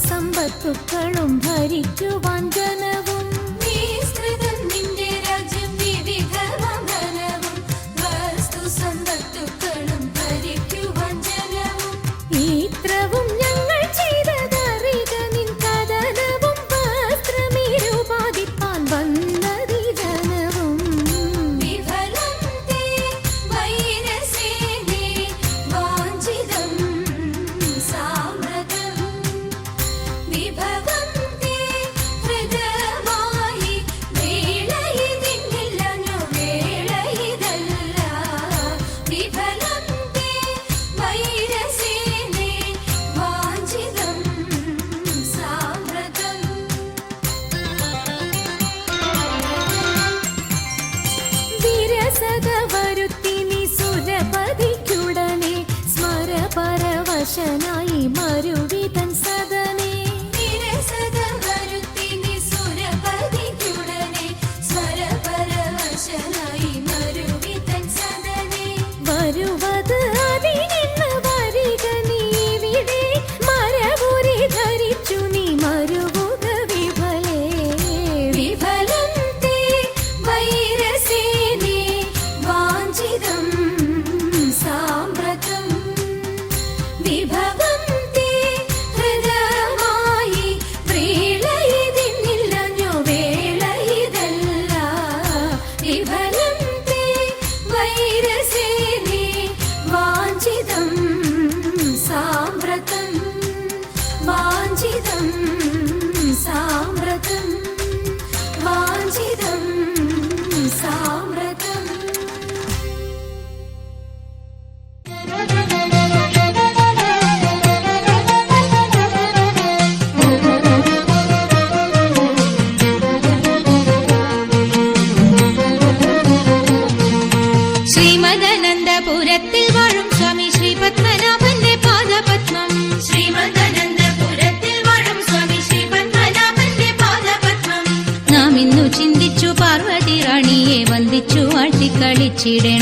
സമ്പത്തുക്കളും ഭരിക്കുവാൻ ജനവും വിസ്തൃതം നിന്റെ രാജ്യം വിവിധമാം ധനവും വസ്തു സമ്പത്തുക്കളും ഭരിക്കുവാൻ ജനവും ഇത്രവും ഞങ്ങൾ ചെയ്തതറിക നിൻ കഥനവും വസ്ത്രമീരുപാദിപ്പാൻ വന്നതി ജനവും വിഫലം തേ വൈരസേനേ വാഞ്ചിതം സാമ്രതം വിഭവം തേ ഹൃദയമായി വേളയിതിന്നില്ലഞ്ഞു വേളയിതല്ല വിഫലം തേ വൈരസേനേ വാഞ്ചിതം സാമ്രതം വിരസത വരുത്തി നീ സുരപതിക്കുടനെ സ്മരപരവശനായി മരുവിതൻ സദനെ വിരസത വരുത്തി നീ സുരപതിക്കുടനെ സ്വരപരവശനായി മരുവിതൻ സദനെ വരുവത് അതിനിന്ന് വരിക നീ ഇവിടെ മരവുരി ധരിച്ചു നീ മരുവുക വിഫലേ വിഫലം തേ വൈരസേനേ വാഞ്ചിതം സാമ്രതം വിഭവം തേ ഹൃദയമായി വേളയിതിന്നില്ലഞ്ഞു വേളയിതല്ല വിഫലം തേ വൈരസേനേ വാഞ്ചിതം സാമ്രതം വാഞ്ചിതം സാമ്രതം വാഞ്ചിതം സാമ്രതം ശ്രീമദനന്തപുരത്തിൽ വാഴും സ്വാമി ശ്രീ പത്മനാഭന്റെ പാദപത്മം ശ്രീമദനന്തപുരത്തിൽ വാഴും സ്വാമി ശ്രീ പത്മനാഭന്റെ പാദപത്മം നാം ഇന്നു ചിന്തിച്ചു പാർവതി റാണിയെ വന്ദിച്ചു ആട്ടിക്കളിച്ചിടണം